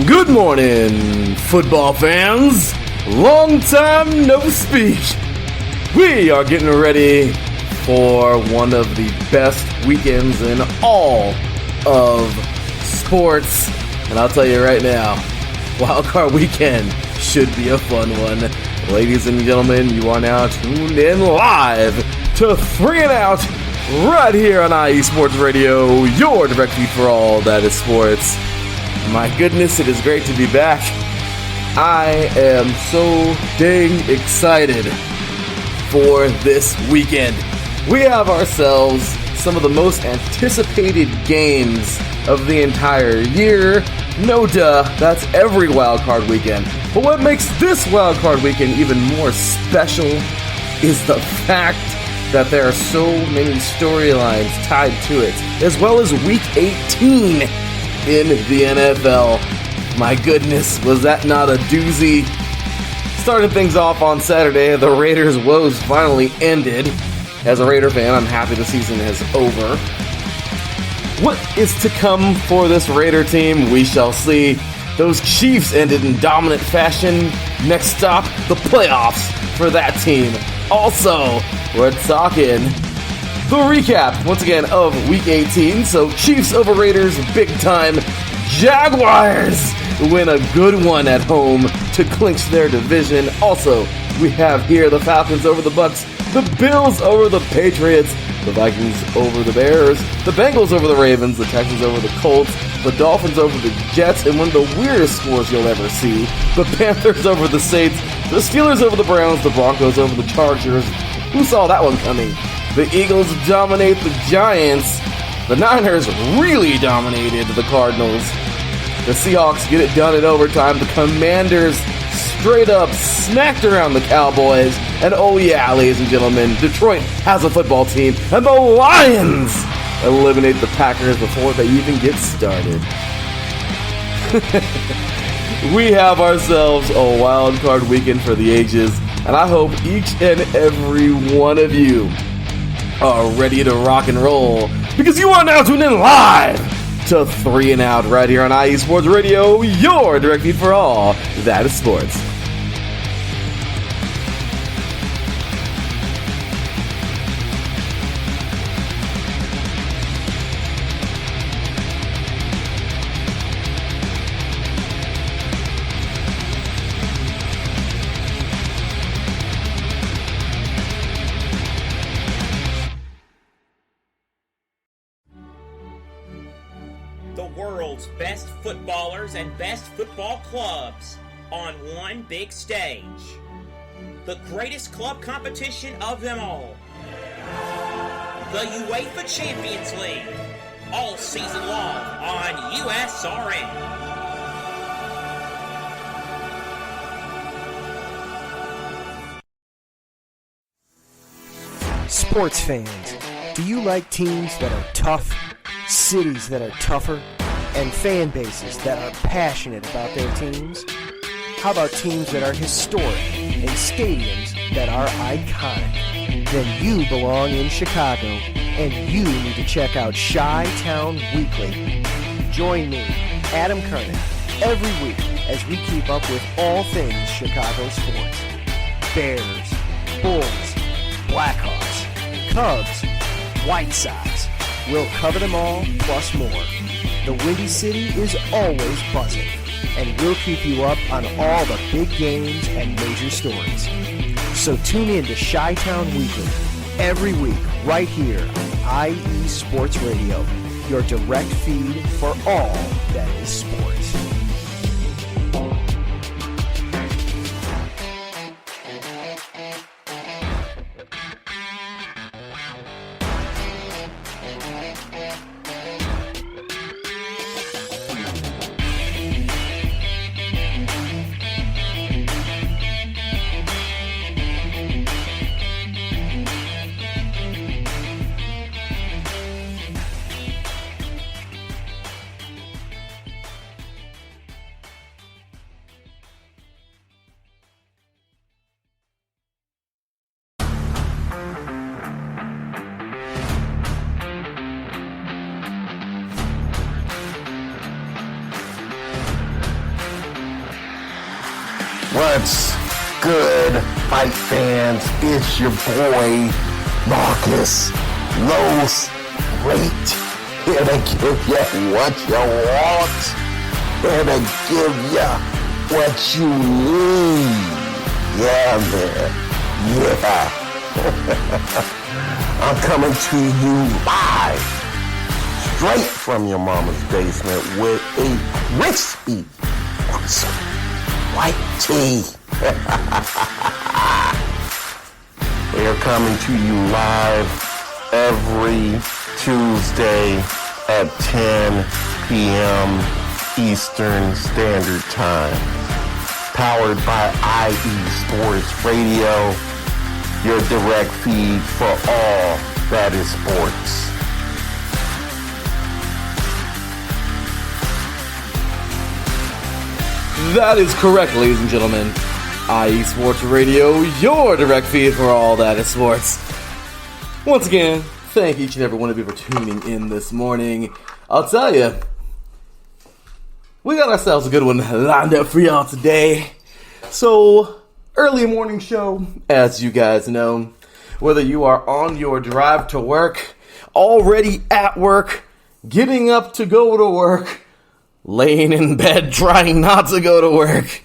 Good morning, football fans. Long time no speak. We are getting ready for one of the best weekends in all of sports. And I'll tell you right now, WildCard Weekend should be a fun one. Ladies and gentlemen, you are now tuned in live to 3 and Out right here on IE Sports Radio, your direct feed for all that is sports. My goodness, it is great to be back. I am so dang excited for this weekend. We have ourselves some of the most anticipated games of the entire year. No duh, that's every wildcard weekend. But what makes this wildcard weekend even more special is the fact that there are so many storylines tied to it, as well as Week 18 in the NFL. My goodness, was that not a doozy? Starting things off on Saturday, the Raiders' woes finally ended. As a Raider fan, I'm happy the season is over. What is to come for this Raider team? We shall see. Those Chiefs ended in dominant fashion. Next stop, the playoffs for that team. Also, we're talking the recap, once again, of Week 18. So Chiefs over Raiders, big time. Jaguars win a good one at home to clinch their division. Also, we have here the Falcons over the Bucks, the Bills over the Patriots, the Vikings over the Bears, the Bengals over the Ravens, the Texans over the Colts, the Dolphins over the Jets, and one of the weirdest scores you'll ever see, the Panthers over the Saints, the Steelers over the Browns, the Broncos over the Chargers. Who saw that one coming? The Eagles dominate the Giants. The Niners really dominated the Cardinals. The Seahawks get it done in overtime. The Commanders straight up smacked around the Cowboys. And oh yeah, ladies and gentlemen, Detroit has a football team. And the Lions eliminate the Packers before they even get started. We have ourselves a wild card weekend for the ages. And I hope each and every one of you are ready to rock and roll, because you are now tuned in live to 3 and Out right here on IE Sports Radio, your direct feed for all that is sports. The world's best footballers and best football clubs on one big stage. The greatest club competition of them all. The UEFA Champions League. All season long on USRN. Sports fans, do you like teams that are tough, cities that are tougher, and fan bases that are passionate about their teams? How about teams that are historic and stadiums that are iconic? Then you belong in Chicago, and you need to check out Chi-Town Weekly. Join me, Adam Kernan, every week as we keep up with all things Chicago sports. Bears, Bulls, Blackhawks, Cubs, White Sox. We'll cover them all, plus more. The Windy City is always buzzing, and we'll keep you up on all the big games and major stories. So tune in to Chi-Town Weekly every week right here on IE Sports Radio, your direct feed for all that is sports. What's good, fight fans? It's your boy, Marcus Los Great, here to give you what you want, here to give you what you need. Yeah, man. Yeah. I'm coming to you live, straight from your mama's basement with a crispy white tea. We are coming to you live every Tuesday at 10 p.m. Eastern Standard Time. Powered by IE Sports Radio, your direct feed for all that is sports. That is correct, ladies and gentlemen. IE Sports Radio, your direct feed for all that is sports. Once again, thank each and every one of you for tuning in this morning. I'll tell you, we got ourselves a good one lined up for y'all today. So, early morning show, as you guys know, whether you are on your drive to work, already at work, getting up to go to work, laying in bed trying not to go to work,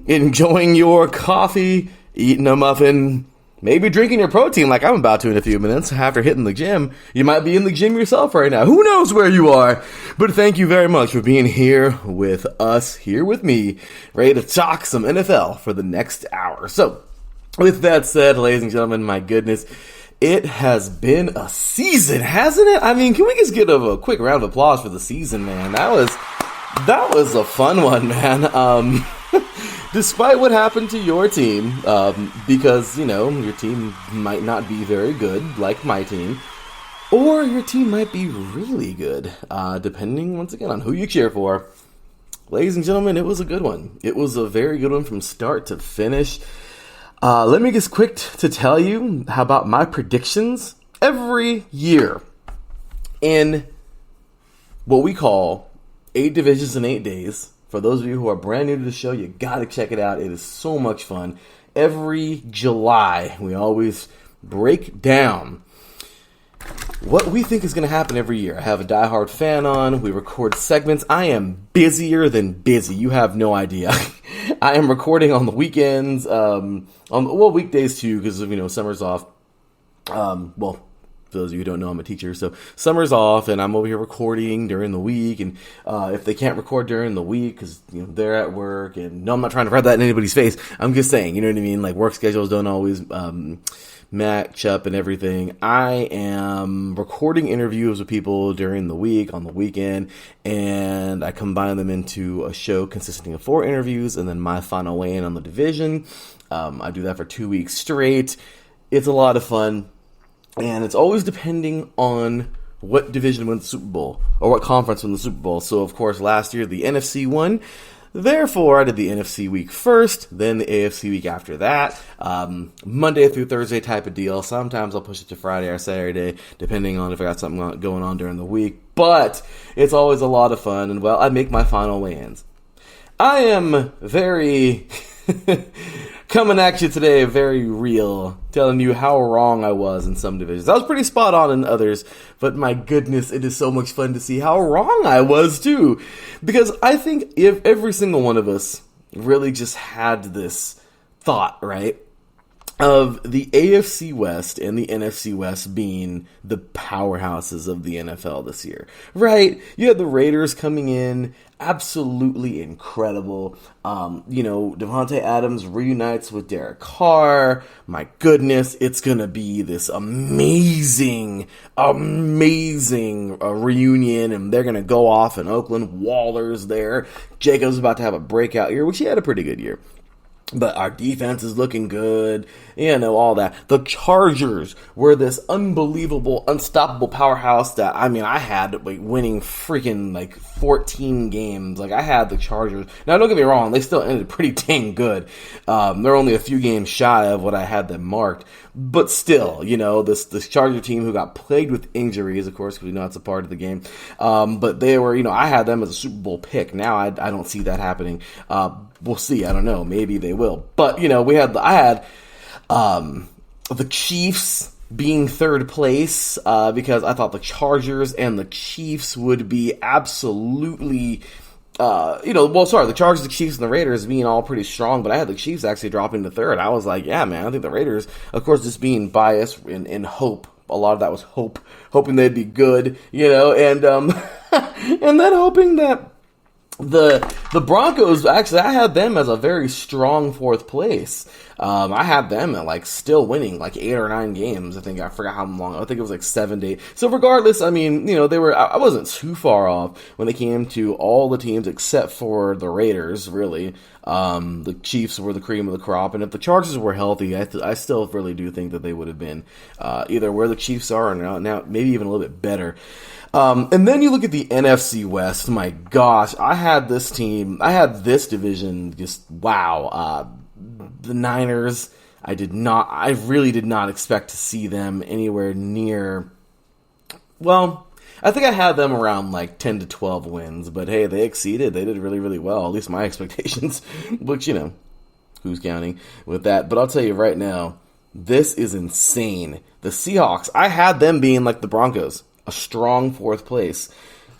enjoying your coffee, eating a muffin, maybe drinking your protein like I'm about to in a few minutes after hitting the gym. You might be in the gym yourself right now. Who knows where you are? But thank you very much for being here with us, here with me, ready to talk some NFL for the next hour. So, with that said, ladies and gentlemen, my goodness, it has been a season, hasn't it? I mean, can we just get a quick round of applause for the season, man? That was a fun one, man. Despite what happened to your team, because, you know, your team might not be very good, like my team, or your team might be really good, depending, once again, on who you cheer for. Ladies and gentlemen, it was a good one. It was a very good one from start to finish. Let me get quick to tell you how about my predictions. Every year in what we call 8 divisions in 8 days. For those of you who are brand new to the show, you gotta check it out. It is so much fun. Every July, we always break down what we think is going to happen every year. I have a diehard fan on. We record segments. I am busier than busy. You have no idea. I am recording on the weekends, weekdays too, because, you know, summer's off. For those of you who don't know, I'm a teacher, so summer's off, and I'm over here recording during the week, and if they can't record during the week, because, you know, they're at work, and no, I'm not trying to rub that in anybody's face, I'm just saying, you know what I mean, like, work schedules don't always match up and everything. I am recording interviews with people during the week, on the weekend, and I combine them into a show consisting of 4 interviews, and then my final weigh-in on the division. I do that for 2 weeks straight. It's a lot of fun. And it's always depending on what division wins the Super Bowl, or what conference wins the Super Bowl. So, of course, last year the NFC won. Therefore, I did the NFC week first, then the AFC week after that. Monday through Thursday type of deal. Sometimes I'll push it to Friday or Saturday, depending on if I got something going on during the week. But it's always a lot of fun, and, well, I make my final weigh-ins. I am very... coming at you today, very real, telling you how wrong I was in some divisions. I was pretty spot on in others, but my goodness, it is so much fun to see how wrong I was too. Because I think if every single one of us really just had this thought, right, of the AFC West and the NFC West being the powerhouses of the NFL this year, right? You had the Raiders coming in, absolutely incredible. Devontae Adams reunites with Derek Carr. My goodness, it's going to be this amazing reunion, and they're going to go off in Oakland. Waller's there. Jacobs about to have a breakout year, which he had a pretty good year. But our defense is looking good, all that. The Chargers were this unbelievable, unstoppable powerhouse that, I had winning freaking 14 games. I had the Chargers. Now, don't get me wrong, they still ended pretty dang good. They're only a few games shy of what I had them marked. But still, this Charger team who got plagued with injuries, of course, because we know it's a part of the game. But they were, I had them as a Super Bowl pick. Now I don't see that happening. we'll see. I don't know. Maybe they will. But, I had the Chiefs being third place because I thought the Chargers and the Chiefs would be absolutely... the Chargers, the Chiefs, and the Raiders being all pretty strong, but I had the Chiefs actually dropping to third. I was like, yeah, man, I think the Raiders, of course, just being biased in hope. A lot of that was hoping they'd be good, and and then hoping that the Broncos, actually, I had them as a very strong fourth place. I had them at still winning 8 or 9 games. I forgot how long. I think it was 7 to 8. So regardless, I wasn't too far off when it came to all the teams except for the Raiders, really. The Chiefs were the cream of the crop, and if the Chargers were healthy, I still really do think that they would have been either where the Chiefs are or now maybe even a little bit better. And then you look at the NFC West. My gosh, I had this division just wow. The Niners, I really did not expect to see them anywhere near, well, I think I had them around 10 to 12 wins, but hey, they exceeded. They did really, really well, at least my expectations, which, who's counting with that? But I'll tell you right now, this is insane. The Seahawks, I had them being like the Broncos, a strong fourth place,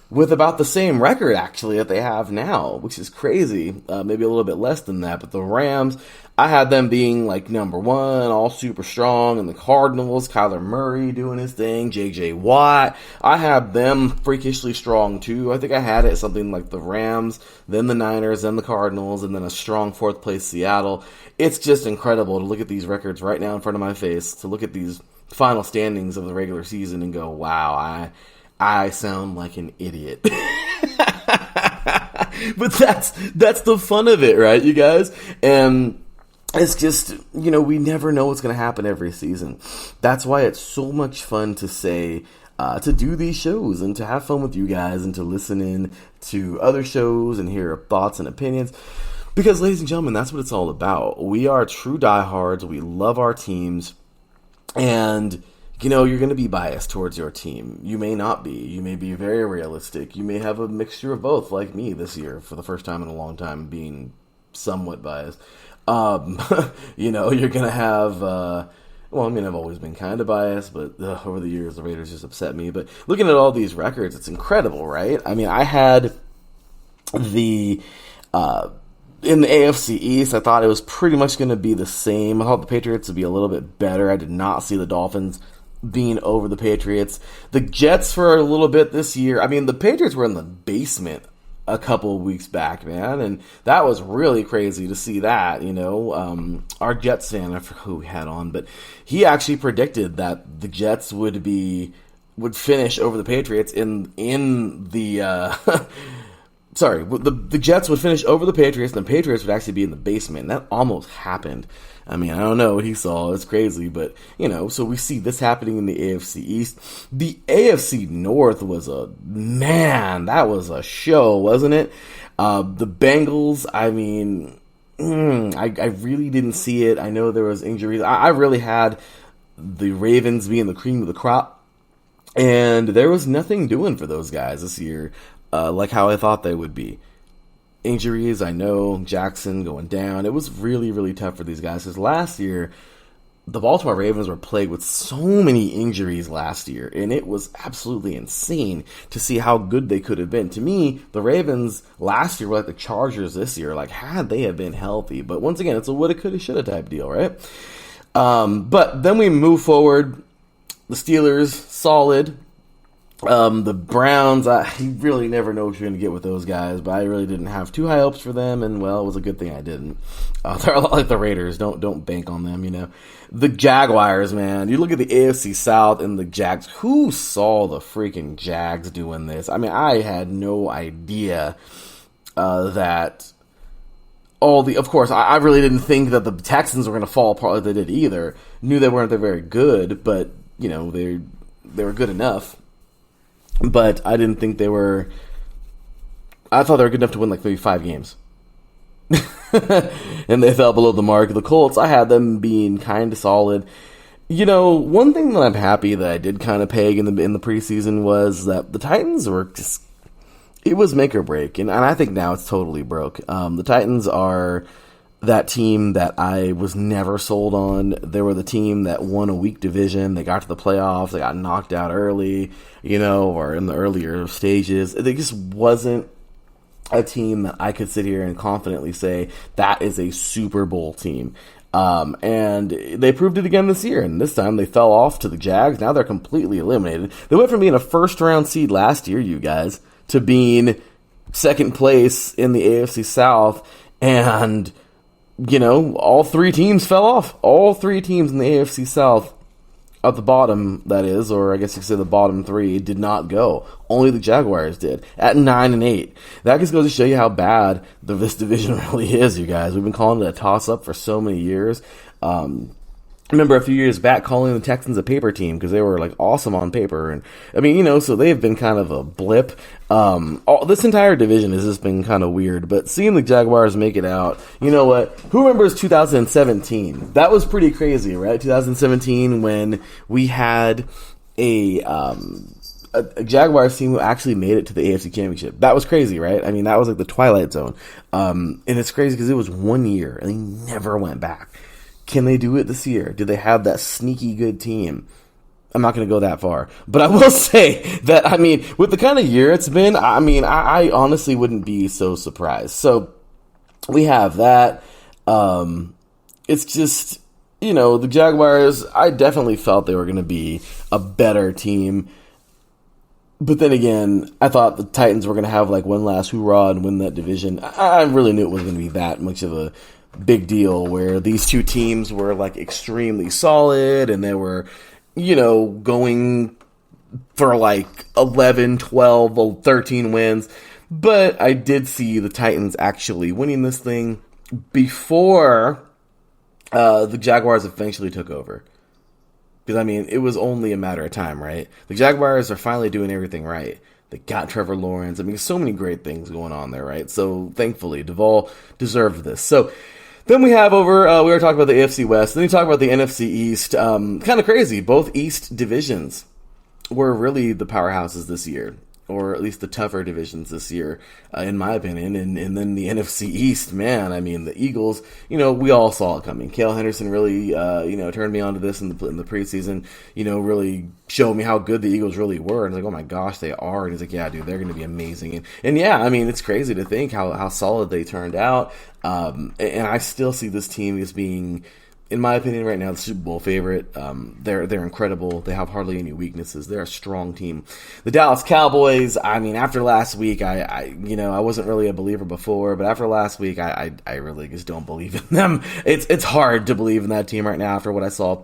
with about the same record, actually, that they have now, which is crazy. Maybe a little bit less than that. But the Rams, I had them being number one, all super strong. And the Cardinals, Kyler Murray doing his thing, J.J. Watt, I had them freakishly strong, too. I think I had it something like the Rams, then the Niners, then the Cardinals, and then a strong fourth place Seattle. It's just incredible to look at these records right now in front of my face, to look at these final standings of the regular season and go, wow, I sound like an idiot. But that's the fun of it, right, you guys? And it's just, we never know what's going to happen every season. That's why it's so much fun to say, to do these shows and to have fun with you guys and to listen in to other shows and hear thoughts and opinions. Because, ladies and gentlemen, that's what it's all about. We are true diehards. We love our teams. And you're going to be biased towards your team. You may not be. You may be very realistic. You may have a mixture of both, like me this year, for the first time in a long time, being somewhat biased. You're going to have, I've always been kind of biased, but over the years, the Raiders just upset me. But looking at all these records, it's incredible, right? I had in the AFC East, I thought it was pretty much going to be the same. I thought the Patriots would be a little bit better. I did not see the Dolphins being over the Patriots. The Jets for a little bit this year. The Patriots were in the basement a couple of weeks back, man, and that was really crazy to see that, Our Jets fan, I forget who we had on, but he actually predicted that the Jets would finish over the Patriots in the sorry, the Jets would finish over the Patriots, and the Patriots would actually be in the basement. And that almost happened. I don't know what he saw. It's crazy, but, so we see this happening in the AFC East. The AFC North was that was a show, wasn't it? The Bengals, I really didn't see it. I know there was injuries. I really had the Ravens being the cream of the crop, and there was nothing doing for those guys this year. Like how I thought they would be. Injuries, I know, Jackson going down. It was really, really tough for these guys because last year, the Baltimore Ravens were plagued with so many injuries last year, and it was absolutely insane to see how good they could have been. To me, the Ravens last year were like the Chargers this year, had they have been healthy. But once again, it's a woulda, coulda, shoulda type deal, right? But then we move forward. The Steelers, solid. The Browns, you really never know what you're going to get with those guys, but I really didn't have too high hopes for them, and, well, it was a good thing I didn't. They're a lot like the Raiders. Don't bank on them, The Jaguars, man. You look at the AFC South and the Jags. Who saw the freaking Jags doing this? I had no idea that of course, I really didn't think that the Texans were going to fall apart like they did either. Knew they weren't very good, but, they were good enough. But I didn't think they were... I thought they were good enough to win maybe 5 games. And they fell below the mark. The Colts, I had them being kind of solid. One thing that I'm happy that I did kind of peg in the preseason was that the Titans were just... it was make or break, and I think now it's totally broke. The Titans are that team that I was never sold on. They were the team that won a weak division. They got to the playoffs. They got knocked out early, or in the earlier stages. They just wasn't a team that I could sit here and confidently say that is a Super Bowl team. And they proved it again this year, and this time they fell off to the Jags. Now they're completely eliminated. They went from being a first-round seed last year, you guys, to being second place in the AFC South, and all three teams fell off. All three teams in the AFC South at the bottom, that is, or I guess you could say the bottom three, did not go. Only the Jaguars did at 9-8. That just goes to show you how bad this division really is, you guys. We've been calling it a toss-up for so many years. I remember a few years back calling the Texans a paper team because they were like awesome on paper, and so they've been kind of a blip. This entire division has just been kind of weird, but seeing the Jaguars make it out, you know what? Who remembers 2017? That was pretty crazy, right? 2017 when we had a Jaguars team who actually made it to the AFC Championship. That was crazy, right? I mean, that was like the Twilight Zone, and it's crazy because it was 1 year and they never went back. Can they do it this year? Do they have that sneaky good team? I'm not going to go that far. But I will say that, with the kind of year it's been, I honestly wouldn't be so surprised. So we have that. It's just, the Jaguars, I definitely felt they were going to be a better team. But then again, I thought the Titans were going to have like one last hoorah and win that division. I really knew it wasn't going to be that much of a big deal where these two teams were like extremely solid and they were, going for like 11, 12, 13 wins. But I did see the Titans actually winning this thing before the Jaguars eventually took over. Because, it was only a matter of time, right? The Jaguars are finally doing everything right. They got Trevor Lawrence. So many great things going on there, right? So, thankfully, Duvall deserved this. So, then we have we were talking about the AFC West. Then we talk about the NFC East. Kind of crazy. Both East divisions were really the powerhouses this year, or at least the tougher divisions this year, in my opinion. And then the NFC East, man, the Eagles, we all saw it coming. Cale Henderson really, turned me on to this in the preseason, really showed me how good the Eagles really were. And I was like, oh my gosh, they are. And he's like, yeah, dude, they're going to be amazing. And yeah, it's crazy to think how solid they turned out. And I still see this team as being, in my opinion, right now, the Super Bowl favorite. They're incredible. They have hardly any weaknesses. They're a strong team. The Dallas Cowboys, after last week, I wasn't really a believer before, but after last week, I really just don't believe in them. It's hard to believe in that team right now after what I saw.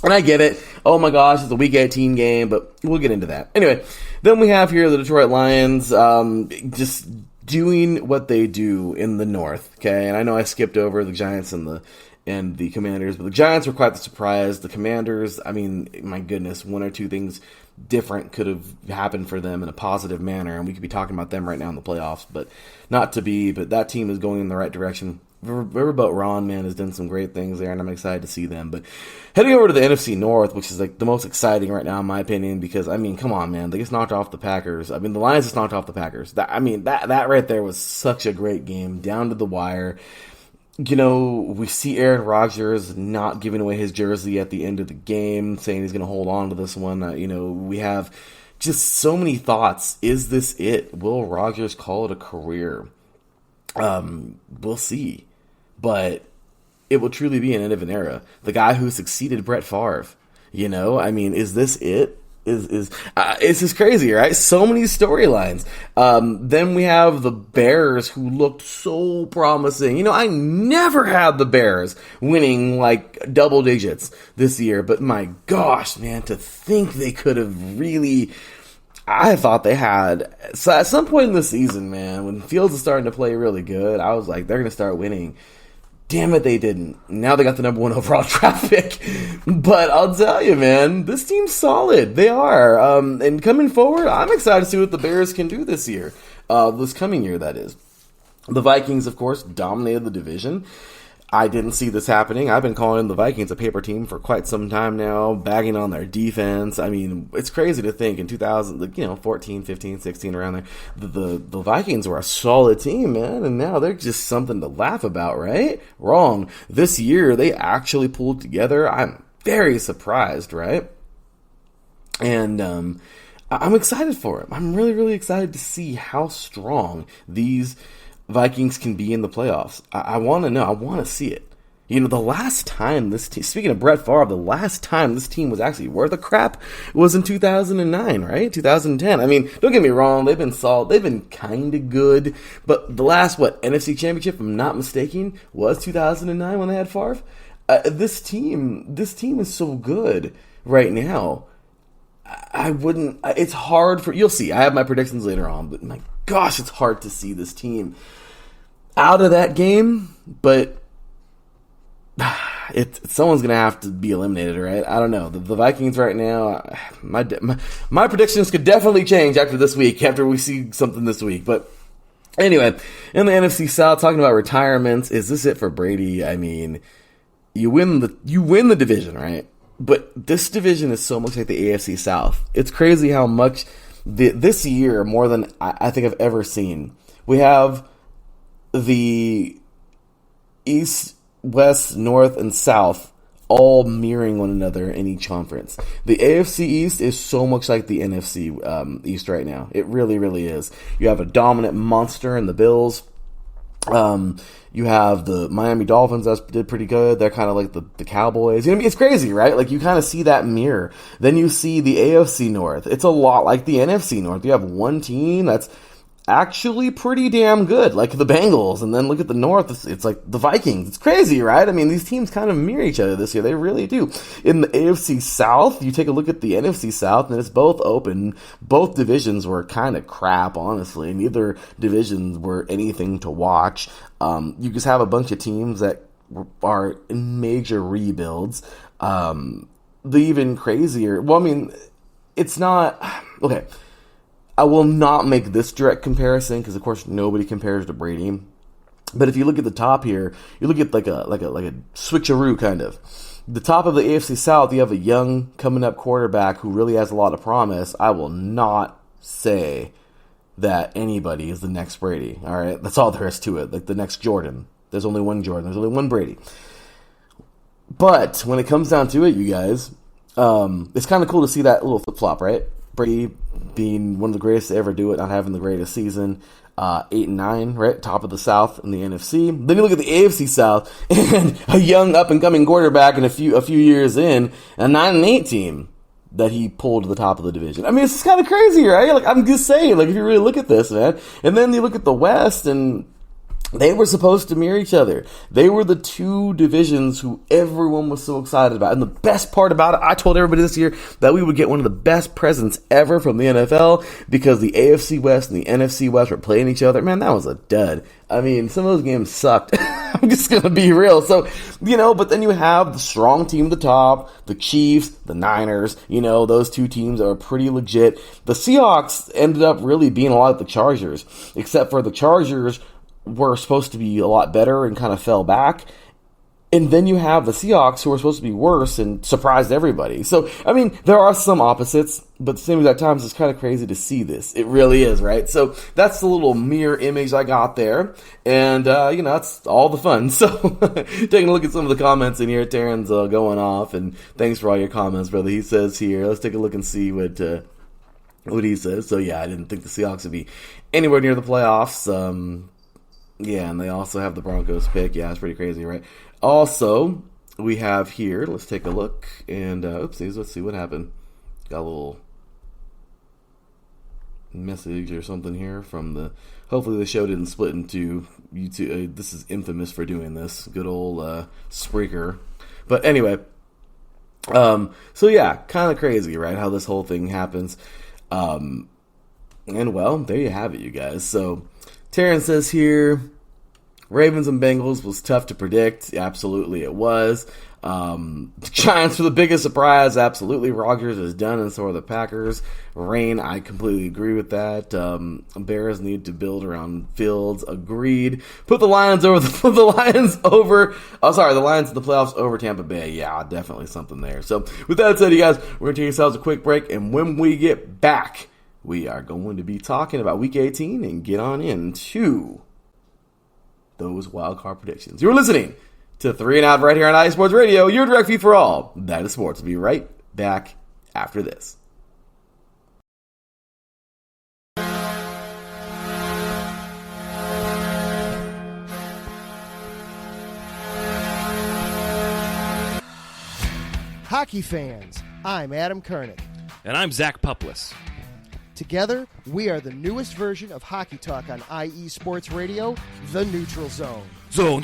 And I get it. Oh my gosh, it's a Week 18 game, but we'll get into that. Anyway, then we have here the Detroit Lions, just doing what they do in the North, okay? And I know I skipped over the Giants and the Commanders, but the Giants were quite the surprise. The Commanders, my goodness, one or two things different could have happened for them in a positive manner, and we could be talking about them right now in the playoffs, but not to be. But that team is going in the right direction. Riverboat Ron, man, has done some great things there, and I'm excited to see them. But heading over to the NFC North, which is like the most exciting right now, in my opinion, because, come on, man, they just knocked off the Packers. The Lions just knocked off the Packers. That right there was such a great game, down to the wire. We see Aaron Rodgers not giving away his jersey at the end of the game, saying he's going to hold on to this one. We have just so many thoughts. Is this it? Will Rodgers call it a career? We'll see. But it will truly be an end of an era. The guy who succeeded Brett Favre, is this it? It's just crazy, right? So many storylines. Then we have the Bears, who looked so promising. I never had the Bears winning like double digits this year, but my gosh, man, to think they could have really, I thought they had. So at some point in the season, man, when Fields is starting to play really good, I was like, they're going to start winning. Damn it, they didn't. Now they got the number 1 overall draft pick. But I'll tell you, man, this team's solid. They are. And coming forward, I'm excited to see what the Bears can do this year. This coming year, that is. The Vikings, of course, dominated the division. I didn't see this happening. I've been calling the Vikings a paper team for quite some time now, bagging on their defense. I mean, it's crazy to think in 14, 15, 16, around there, the Vikings were a solid team, man, and now they're just something to laugh about, right? Wrong. This year, they actually pulled together. I'm very surprised, right? And I'm excited for it. I'm really, really excited to see how strong these Vikings can be in the playoffs. I want to know. I want to see it. You know, the last time this team, speaking of Brett Favre, the last time this team was actually worth a crap was in 2009, right? 2010. I mean, don't get me wrong. They've been solid. They've been kind of good. But the last, NFC Championship, if I'm not mistaken, was 2009 when they had Favre. This team is so good right now. I wouldn't, it's hard for, you'll see. I have my predictions later on, but my gosh, it's hard to see this team out of that game, but someone's going to have to be eliminated, right? I don't know. The Vikings right now, my predictions could definitely change after this week, after we see something this week. But anyway, in the NFC South, talking about retirements, is this it for Brady? I mean, you win the division, right? But this division is so much like the AFC South. It's crazy how much this year, more than I think I've ever seen, we have the East, West, North, and South all mirroring one another in each conference. The AFC East is so much like the NFC East right now. It really, really is. You have a dominant monster in the Bills. You have the Miami Dolphins that did pretty good. They're kind of like the Cowboys. You know what I mean? It's crazy, right? Like, you kind of see that mirror. Then you see the AFC North. It's a lot like the NFC North. You have one team that's actually pretty damn good, like the Bengals. And then look at the North. It's like the Vikings. It's crazy, right? I mean, these teams kind of mirror each other this year. They really do. In the AFC South, you take a look at the NFC South, and it's both open. Both divisions were kind of crap, honestly. Neither divisions were anything to watch. You just have a bunch of teams that are in major rebuilds. The even crazier, well, I mean, it's not, okay, I will not make this direct comparison because, of course, nobody compares to Brady. But if you look at the top here, you look at like a switcheroo kind of. The top of the AFC South, you have a young coming up quarterback who really has a lot of promise. I will not say that anybody is the next Brady. All right, that's all there is to it. Like the next Jordan. There's only one Jordan. There's only one Brady. But when it comes down to it, you guys, it's kind of cool to see that little flip flop, right? Brady being one of the greatest to ever do it, not having the greatest season. 8-9, right? Top of the South in the NFC. Then you look at the AFC South and a young up and coming quarterback and a few years in, a 9-8 team that he pulled to the top of the division. I mean, it's kind of crazy, right? Like, I'm just saying, like, if you really look at this, man. And then you look at the West, and they were supposed to mirror each other. They were the two divisions who everyone was so excited about. And the best part about it, I told everybody this year that we would get one of the best presents ever from the NFL because the AFC West and the NFC West were playing each other. Man, that was a dud. I mean, some of those games sucked. I'm just going to be real. So, but then you have the strong team at the top, the Chiefs, the Niners, those two teams are pretty legit. The Seahawks ended up really being a lot like the Chargers, except for the Chargers were supposed to be a lot better and kind of fell back. And then you have the Seahawks who were supposed to be worse and surprised everybody. So, I mean, there are some opposites, but at the same exact times, it's kind of crazy to see this. It really is, right? So that's the little mirror image I got there. And, that's all the fun. So taking a look at some of the comments in here, Taryn's going off. And thanks for all your comments, brother. He says here, let's take a look and see what he says. So, yeah, I didn't think the Seahawks would be anywhere near the playoffs. Yeah, and they also have the Broncos pick. Yeah, it's pretty crazy, right? Also, we have here, let's take a look, and oopsies, let's see what happened. Got a little message or something here from hopefully the show didn't split into YouTube. This is infamous for doing this. Good old Spreaker. But anyway, so yeah, kind of crazy, right, how this whole thing happens. And well, there you have it, you guys. So Taryn says here, Ravens and Bengals was tough to predict. Absolutely it was. Giants were the biggest surprise. Absolutely. Rodgers is done, and so are the Packers. Rain, I completely agree with that. Bears need to build around Fields. Agreed. Put the Lions the Lions in the playoffs over Tampa Bay. Yeah, definitely something there. So with that said, you guys, we're going to take ourselves a quick break, and when we get back, we are going to be talking about Week 18 and get on into those wildcard predictions. You're listening to 3 and Out right here on iSports Radio, your direct feed for all that is sports. We'll be right back after this. Hockey fans, I'm Adam Kernick. And I'm Zach Puplis. Together, we are the newest version of Hockey Talk on IE Sports Radio, The Neutral Zone. Zone.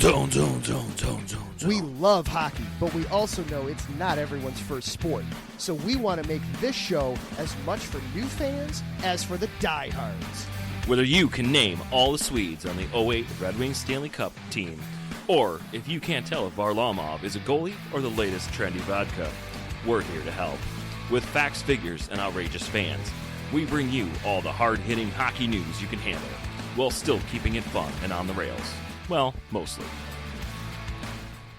We love hockey, but we also know it's not everyone's first sport. So we want to make this show as much for new fans as for the diehards. Whether you can name all the Swedes on the '08 Red Wings Stanley Cup team, or if you can't tell if Varlamov is a goalie or the latest trendy vodka, we're here to help. With facts, figures, and outrageous fans, we bring you all the hard-hitting hockey news you can handle, while still keeping it fun and on the rails. Well, mostly.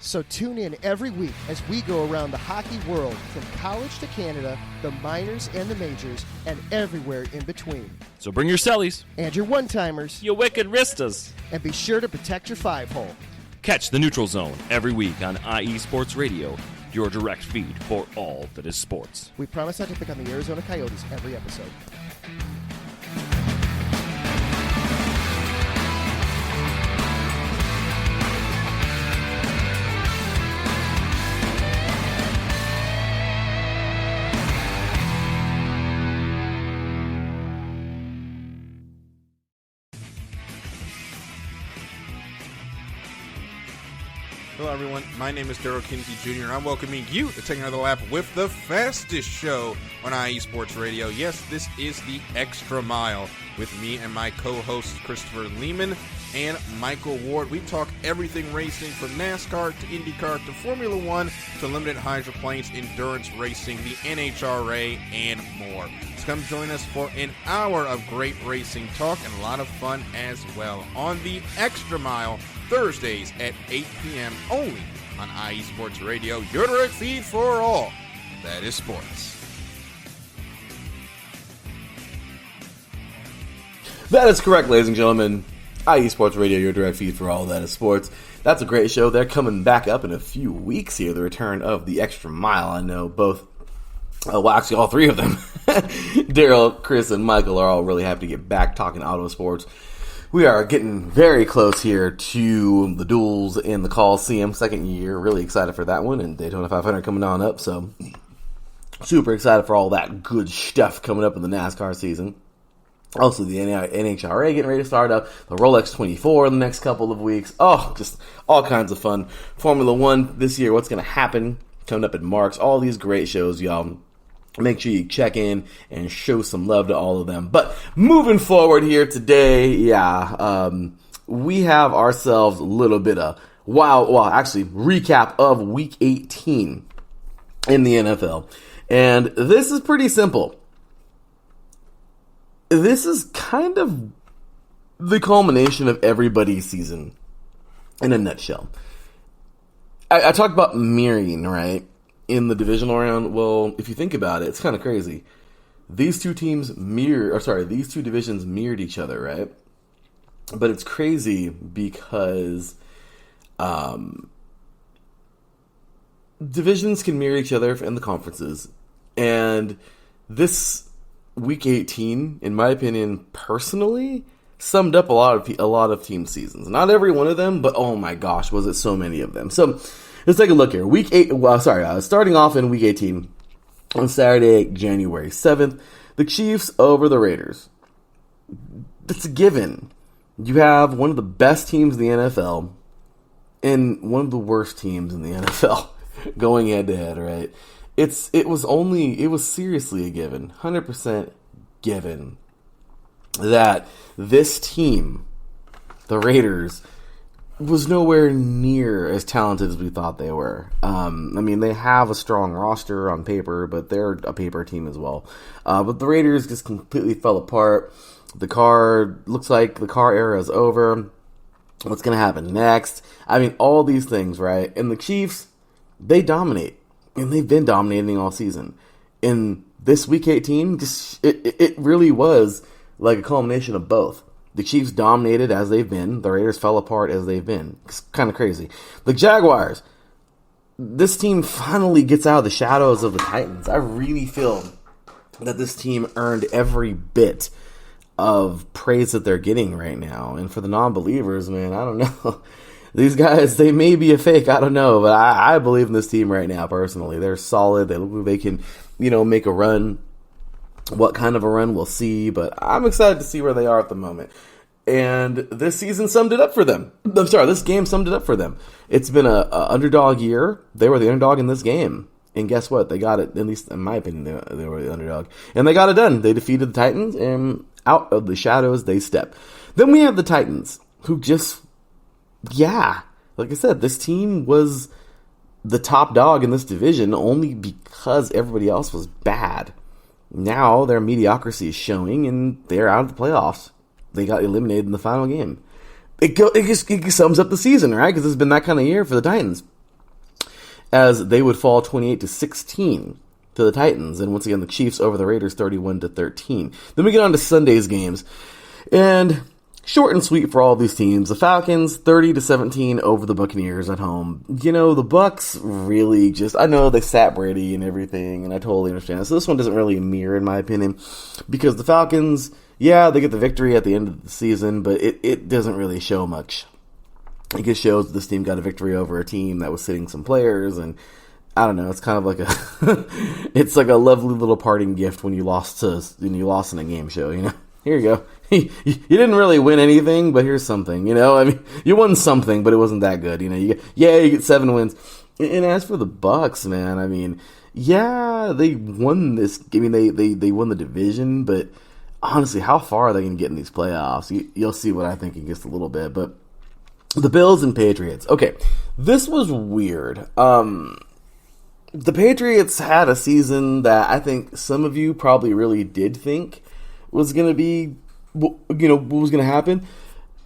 So tune in every week as we go around the hockey world, from college to Canada, the minors and the majors, and everywhere in between. So bring your cellies. And your one-timers. You wicked wristas. And be sure to protect your 5-hole. Catch the Neutral Zone every week on IE Sports Radio, your direct feed for all that is sports. We promise not to pick on the Arizona Coyotes every episode. Hello, everyone. My name is Daryl Kinsey Jr., and I'm welcoming you to take another lap with the fastest show on IE Sports Radio. Yes, this is the Extra Mile with me and my co-hosts Christopher Lehman and Michael Ward. We talk everything racing from NASCAR to IndyCar to Formula One to limited hydroplanes, endurance racing, the NHRA, and more. So come join us for an hour of great racing talk and a lot of fun as well on the Extra Mile, Thursdays at 8 p.m. only on IE Sports Radio, your direct feed for all that is sports. That is correct, ladies and gentlemen. IE Sports Radio, your direct feed for all that is sports. That's a great show. They're coming back up in a few weeks here, the return of the Extra Mile. I know both, well, actually all three of them, Daryl, Chris, and Michael are all really happy to get back talking auto sports. We are getting very close here to the duels in the Coliseum, second year. Really excited for that one, and Daytona 500 coming on up, so super excited for all that good stuff coming up in the NASCAR season. Also, the NHRA getting ready to start up, the Rolex 24 in the next couple of weeks. Oh, just all kinds of fun. Formula One this year, what's going to happen coming up in March. All these great shows, y'all. Make sure you check in and show some love to all of them. But moving forward here today, we have ourselves a little bit of recap of Week 18 in the NFL. And this is pretty simple. This is kind of the culmination of everybody's season in a nutshell. I talked about mirroring, right? In the divisional round, well, if you think about it, it's kind of crazy. These two divisions mirrored each other, right? But it's crazy because divisions can mirror each other in the conferences. And this Week 18, in my opinion, personally, summed up a lot of team seasons. Not every one of them, but oh my gosh, was it so many of them. So let's take a look here. Starting off in Week 18 on Saturday, January 7th, the Chiefs over the Raiders. It's a given. You have one of the best teams in the NFL and one of the worst teams in the NFL going head to head, right? It was seriously a given, 100% given, that this team, the Raiders, was nowhere near as talented as we thought they were. I mean, they have a strong roster on paper, but they're a paper team as well. But the Raiders just completely fell apart. Looks like the Carr era is over. What's going to happen next? I mean, all these things, right? And the Chiefs, they dominate. And they've been dominating all season. And this Week 18, it really was like a culmination of both. The Chiefs dominated as they've been. The Raiders fell apart as they've been. It's kind of crazy. The Jaguars, this team finally gets out of the shadows of the Titans. I really feel that this team earned every bit of praise that they're getting right now. And for the non-believers, man, I don't know. These guys, they may be a fake, I don't know. But I believe in this team right now, personally. They're solid. They look like they can, make a run. What kind of a run we'll see, but I'm excited to see where they are at the moment. And this season summed it up for them. This game summed it up for them. It's been a underdog year. They were the underdog in this game. And guess what? They got it, at least in my opinion, they were the underdog. And they got it done. They defeated the Titans, and out of the shadows they step. Then we have the Titans, who just, like I said, this team was the top dog in this division only because everybody else was bad. Now their mediocrity is showing, and they're out of the playoffs. They got eliminated in the final game. It just sums up the season, right? Because it's been that kind of year for the Titans, as they would fall 28-16 to the Titans, and once again the Chiefs over the Raiders 31-13. Then we get on to Sunday's games, and short and sweet for all of these teams. The Falcons 30-17 over the Buccaneers at home. The Bucs really just, I know they sat Brady and everything, and I totally understand. So this one doesn't really mirror, in my opinion, because the Falcons, they get the victory at the end of the season, but it doesn't really show much. It just shows this team got a victory over a team that was sitting some players, and I don't know. It's kind of like it's like a lovely little parting gift when you lost in a game show. Here you go. You didn't really win anything, but here's something. I mean, you won something, but it wasn't that good. You get 7 wins. And as for the Bucs, man, I mean, they won this. I mean, they won the division, but honestly, how far are they going to get in these playoffs? You'll see what I think in just a little bit, but. The Bills and Patriots. Okay, this was weird. The Patriots had a season that I think some of you probably really did think was going to be, what was going to happen.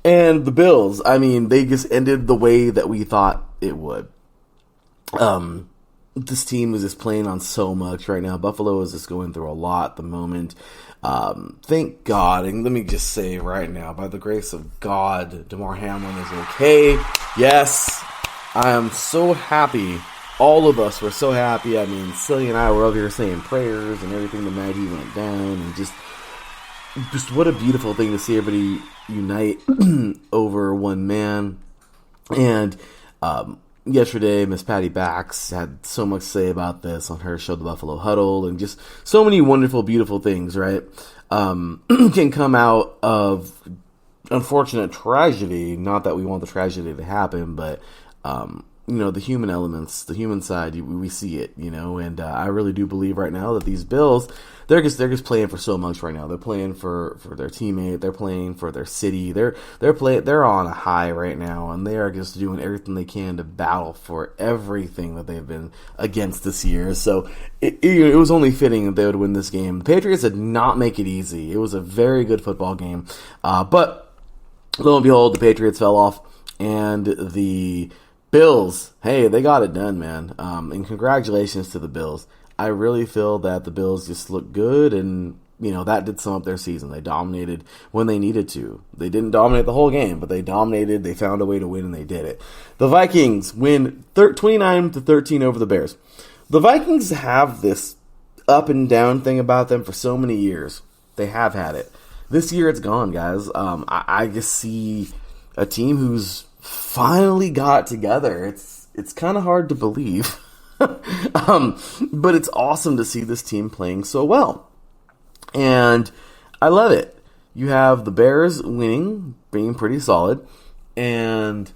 And the Bills, I mean, they just ended the way that we thought it would. This team is just playing on so much right now. Buffalo is just going through a lot at the moment. Thank God, and let me just say right now, by the grace of God, DeMar Hamlin is okay. Yes, I am so happy. All of us were so happy. I mean, Silly and I were over here saying prayers and everything the night he went down, and just what a beautiful thing to see everybody unite over one man. And yesterday, Miss Patty Bax had so much to say about this on her show, The Buffalo Huddle, and just so many wonderful, beautiful things, right, can come out of unfortunate tragedy. Not that we want the tragedy to happen, but, the human elements, the human side, we see it, and I really do believe right now that these Bills, they're just playing for so much right now. They're playing for their teammate. They're playing for their city. They're on a high right now, and they are just doing everything they can to battle for everything that they've been against this year. So it was only fitting that they would win this game. The Patriots did not make it easy. It was a very good football game, but lo and behold, the Patriots fell off, and the Bills, hey, they got it done, man. And congratulations to the Bills. I really feel that the Bills just look good, and, that did sum up their season. They dominated when they needed to. They didn't dominate the whole game, but they dominated. They found a way to win, and they did it. The Vikings win 29-13 over the Bears. The Vikings have this up and down thing about them for so many years. They have had it. This year, it's gone, guys. I just see a team who's finally got it together. It's kind of hard to believe. But it's awesome to see this team playing so well. And I love it. You have the Bears winning, being pretty solid. And,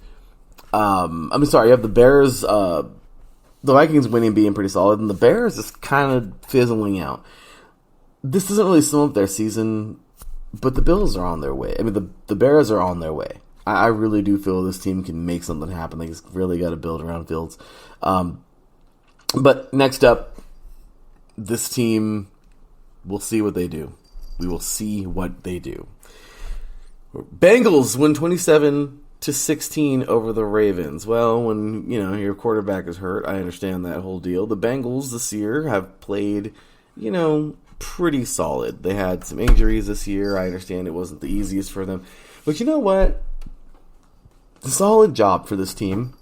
you have the Bears, the Vikings winning, being pretty solid. And the Bears just kind of fizzling out. This doesn't really sum up their season, but the Bills are on their way. I mean, the Bears are on their way. I really do feel this team can make something happen. They just really got to build around Fields. But next up, this team, we'll see what they do. We will see what they do. Bengals win 27-16 over the Ravens. Well, when your quarterback is hurt, I understand that whole deal. The Bengals this year have played, pretty solid. They had some injuries this year. I understand it wasn't the easiest for them. But you know what? Solid job for this team.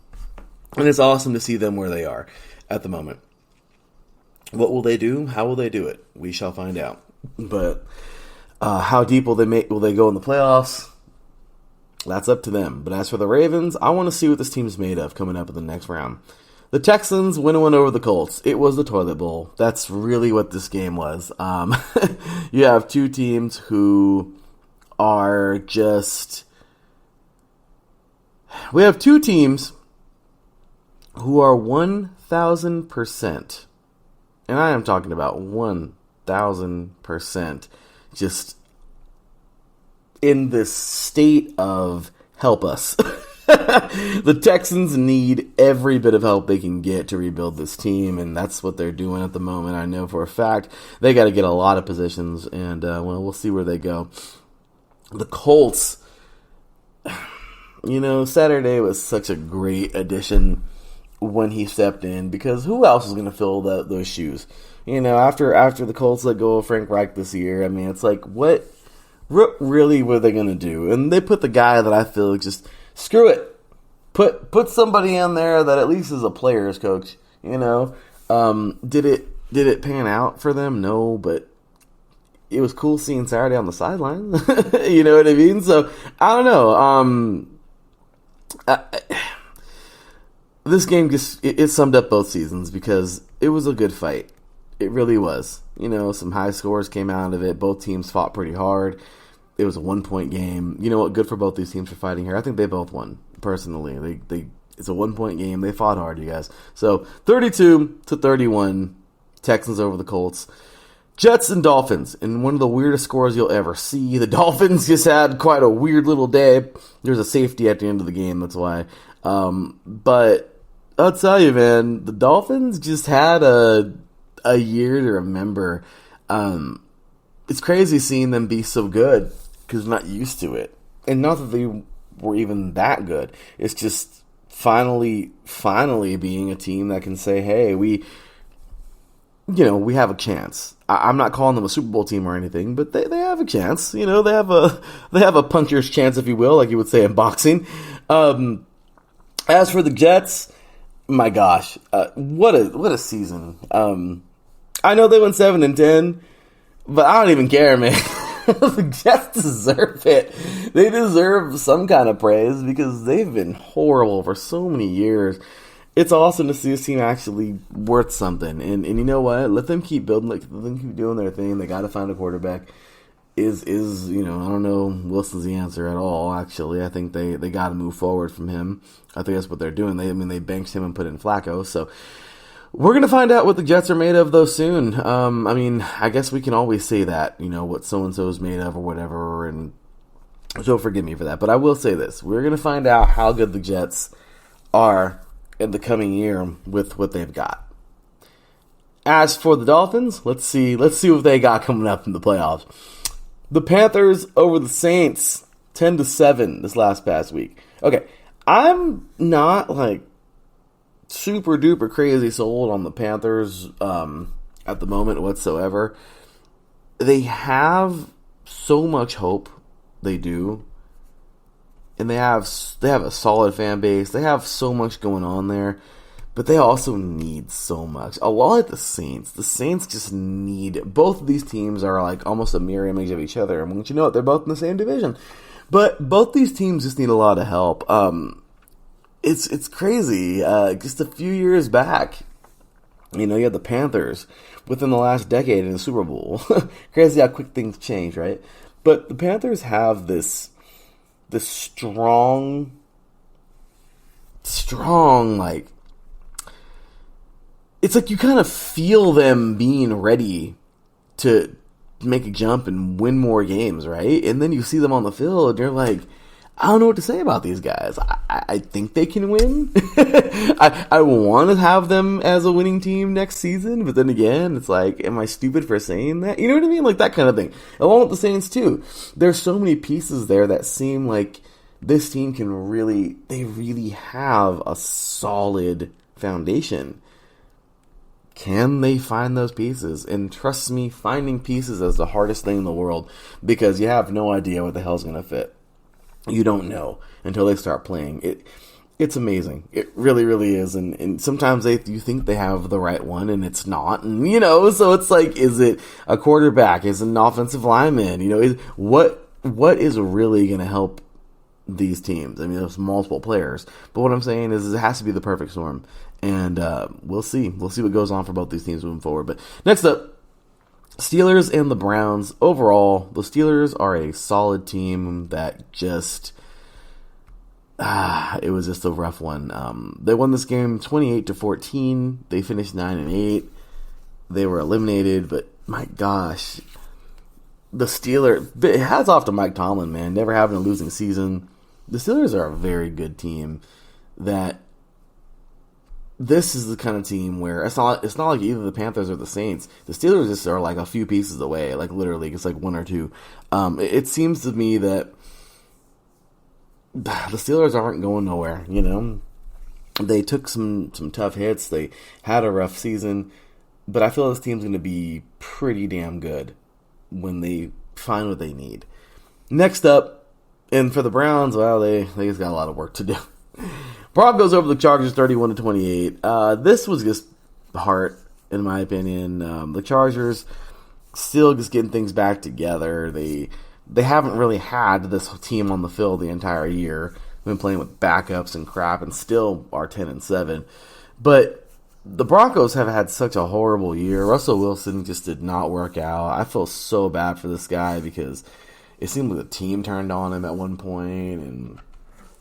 And it's awesome to see them where they are at the moment. What will they do? How will they do it? We shall find out. But how deep will they go in the playoffs? That's up to them. But as for the Ravens, I want to see what this team's made of coming up in the next round. The Texans win one over the Colts. It was the toilet bowl. That's really what this game was. You have two teams who are just... We have two teams who are 1,000%, and I am talking about 1,000%, just in this state of help us. The Texans need every bit of help they can get to rebuild this team, and that's what they're doing at the moment. I know for a fact they got to get a lot of positions, and we'll see where they go. The Colts, Saturday was such a great addition when he stepped in, because who else is going to fill those shoes? After the Colts let go of Frank Reich this year, it's like, what really were they going to do? And they put the guy that I feel just, screw it. Put somebody in there that at least is a player's coach, Did it pan out for them? No, but it was cool seeing Saturday on the sideline. You know what I mean? So, I don't know. This game just it summed up both seasons because it was a good fight. It really was. Some high scores came out of it. Both teams fought pretty hard. It was a 1-point game. You know what? Good for both these teams for fighting here. I think they both won, personally. It's a 1-point game. They fought hard, you guys. So 32-31, Texans over the Colts. Jets and Dolphins, and one of the weirdest scores you'll ever see. The Dolphins just had quite a weird little day. There's a safety at the end of the game, that's why. But I'll tell you, man, the Dolphins just had a year to remember. It's crazy seeing them be so good because I'm not used to it. And not that they were even that good. It's just finally being a team that can say, hey, we have a chance. I'm not calling them a Super Bowl team or anything, but they have a chance. They have a puncher's chance, if you will, like you would say in boxing. As for the Jets, my gosh, what a season. I know they went 7-10, but I don't even care, man. The Jets deserve it. They deserve some kind of praise because they've been horrible for so many years. It's awesome to see this team actually worth something. And you know what? Let them keep building. Let them keep doing their thing. They got to find a quarterback. I don't know Wilson's the answer at all, actually. I think they got to move forward from him. I think that's what they're doing. They benched him and put in Flacco. So we're going to find out what the Jets are made of, though, soon. I guess we can always say that, what so-and-so is made of or whatever. And so forgive me for that. But I will say this. We're going to find out how good the Jets are in the coming year with what they've got. As for the Dolphins, let's see what they got coming up in the playoffs. The Panthers over the Saints, 10-7 this past week. Okay, I'm not super duper crazy sold on the Panthers at the moment whatsoever. They have so much hope. They do. And they have a solid fan base. They have so much going on there. But they also need so much. A lot like the Saints. The Saints just need... Both of these teams are almost a mirror image of each other. And once you know it, they're both in the same division. But both these teams just need a lot of help. It's crazy. Just a few years back, you had the Panthers within the last decade in the Super Bowl. Crazy how quick things change, right? But the Panthers have this strong, it's like you kind of feel them being ready to make a jump and win more games, right? And then you see them on the field, and you're like, I don't know what to say about these guys. I think they can win. I want to have them as a winning team next season, but then again, it's like, am I stupid for saying that? You know what I mean? Like that kind of thing. Along with the Saints too. There's so many pieces there that seem like this team they really have a solid foundation. Can they find those pieces? And trust me, finding pieces is the hardest thing in the world because you have no idea what the hell's going to fit. You don't know until they start playing. It's amazing. It really, really is. And sometimes you think they have the right one and it's not. And, so it's like, is it a quarterback? Is it an offensive lineman? What is really going to help these teams? I mean, there's multiple players. But what I'm saying is it has to be the perfect storm. And we'll see. We'll see what goes on for both these teams moving forward. But next up, Steelers and the Browns. Overall, the Steelers are a solid team that just it was just a rough one. They won this game 28-14. They finished 9-8. They were eliminated, but my gosh, the Steelers. Hats off to Mike Tomlin, man. Never having a losing season. The Steelers are a very good team. This is the kind of team where it's not like either the Panthers or the Saints. The Steelers just are like a few pieces away, like literally, it's like one or two. It seems to me that the Steelers aren't going nowhere. They took some tough hits. They had a rough season, but I feel this team's going to be pretty damn good when they find what they need. Next up, and for the Browns, well, they just got a lot of work to do. Broncos over the Chargers 31-28. This was just heart, in my opinion. The Chargers still just getting things back together. They haven't really had this team on the field the entire year. They've been playing with backups and crap and still are 10-7. But the Broncos have had such a horrible year. Russell Wilson just did not work out. I feel so bad for this guy because it seemed like the team turned on him at one point, and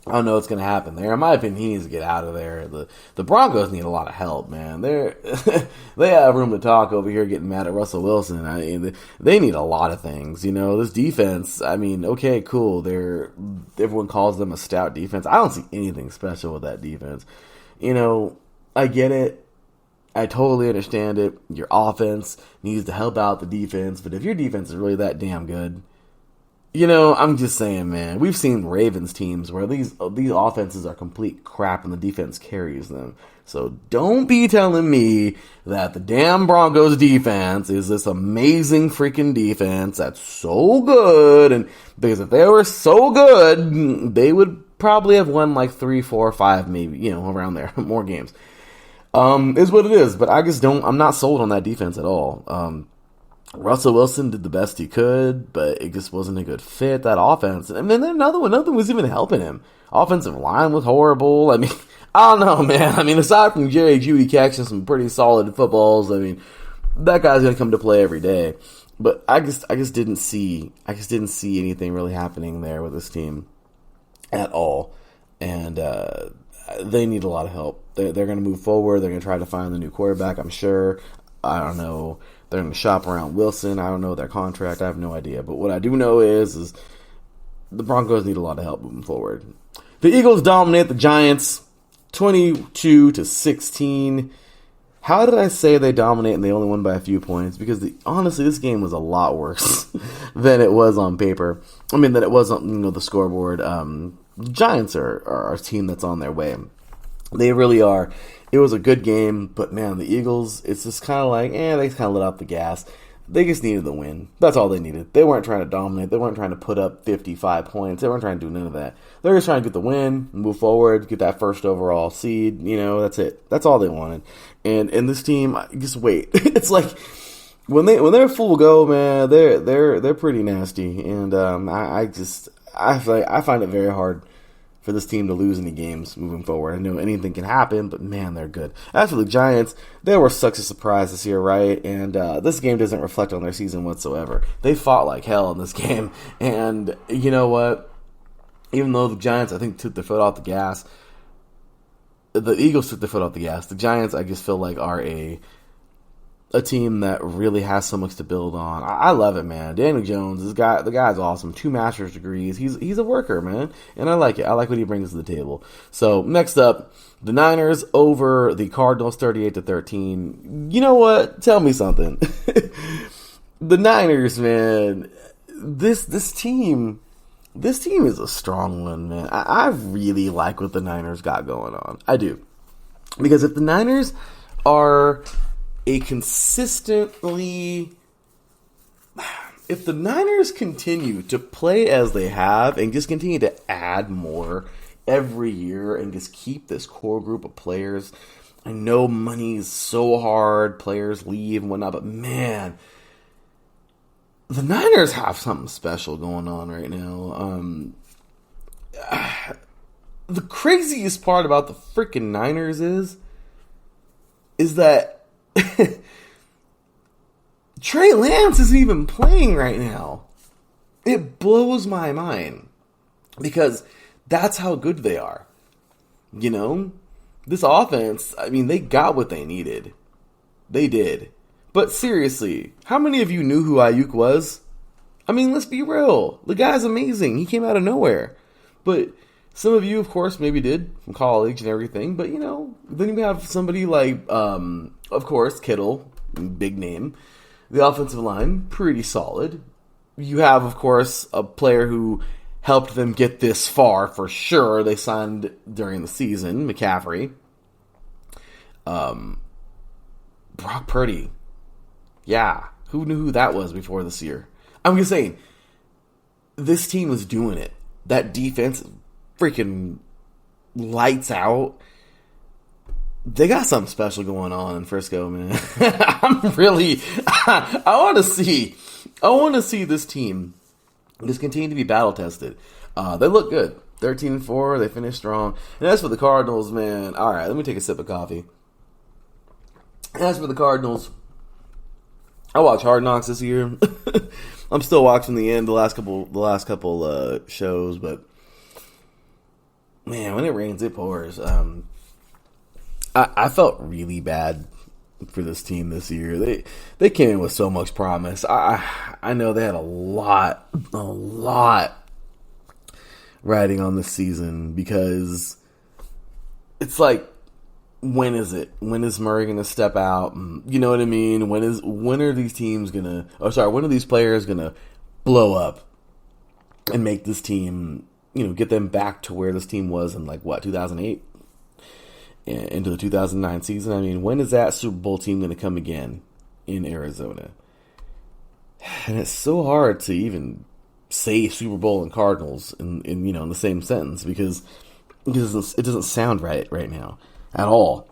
I don't know what's going to happen there. In my opinion, he needs to get out of there. The Broncos need a lot of help, man. They have room to talk over here getting mad at Russell Wilson. They need a lot of things. This defense, okay, cool. Everyone calls them a stout defense. I don't see anything special with that defense. I get it. I totally understand it. Your offense needs to help out the defense. But if your defense is really that damn good, I'm just saying, man, we've seen Ravens teams where these offenses are complete crap and the defense carries them. So don't be telling me that the damn Broncos defense is this amazing freaking defense that's so good. And because if they were so good, they would probably have won like 3, 4, 5, maybe, around there, more games. Is what it is. But I'm not sold on that defense at all. Russell Wilson did the best he could, but it just wasn't a good fit, that offense. And then another one, nothing was even helping him. Offensive line was horrible. I don't know, man. Aside from Jerry Jeudy catching some pretty solid footballs, that guy's going to come to play every day. But I just didn't see anything really happening there with this team at all. And they need a lot of help. They're going to move forward. They're going to try to find the new quarterback, I'm sure. I don't know. They're going to shop around Wilson. I don't know their contract. I have no idea. But what I do know is the Broncos need a lot of help moving forward. The Eagles dominate the Giants 22-16. How did I say they dominate and they only won by a few points? Because honestly, this game was a lot worse than it was on paper. Than it was on the scoreboard. The Giants are a team that's on their way. They really are. It was a good game, but man, the Eagles, it's just kind of like, they kind of let off the gas. They just needed the win. That's all they needed. They weren't trying to dominate. They weren't trying to put up 55 points. They weren't trying to do none of that. They were just trying to get the win, move forward, get that first overall seed. That's it. That's all they wanted. And this team, just wait. It's like when they're full go, man, they're pretty nasty. And I find it very hard for this team to lose any games moving forward. I know anything can happen, but man, they're good. As for the Giants, they were such a surprise this year, right? And this game doesn't reflect on their season whatsoever. They fought like hell in this game, and you know what? Even though the Giants, I think, took their foot off the gas, the Eagles took their foot off the gas. The Giants, I just feel like, are a a team that really has so much to build on. I love it, man. Daniel Jones, the guy's awesome. 2 master's degrees. He's a worker, man, and I like it. I like what he brings to the table. So next up, the Niners over the Cardinals, 38-13. You know what? Tell me something. The Niners, man. This team is a strong one, man. I really like what the Niners got going on. I do, because if the Niners are if the Niners continue to play as they have and just continue to add more every year and just keep this core group of players, I know money's so hard, players leave and whatnot, but man, the Niners have something special going on right now. The craziest part about the freaking Niners is that Trey Lance isn't even playing right now. It blows my mind because that's how good they are. You know, this offense, I mean, they got what they needed. They did. But seriously, how many of you knew who Ayuk was? I mean, let's be real. The guy's amazing. He came out of nowhere. But some of you, of course, maybe did from college and everything. But, you know, then you have somebody like, of course, Kittle, big name. The offensive line, pretty solid. You have, of course, a player who helped them get this far for sure. They signed during the season, McCaffrey. Brock Purdy. Yeah, who knew who that was before this year? I'm just saying, this team was doing it. That defense freaking lights out. They got something special going on in Frisco, man. I want to see this team just continue to be battle tested. They look good. 13-4, they finished strong. And as for the Cardinals, man, all right, let me take a sip of coffee. As for the Cardinals, I watched Hard Knocks this year. I'm still watching the last couple shows, but man, when it rains, it pours. I felt really bad for this team this year. They came in with so much promise. I know they had a lot riding on this season because it's like, when is it? When is Murray going to step out? You know what I mean? when are these teams when are these players going to blow up and make this team, you know, get them back to where this team was in 2008? Into the 2009 season. I mean, when is that Super Bowl team going to come again in Arizona? And it's so hard to even say Super Bowl and Cardinals in the same sentence because it doesn't sound right now at all.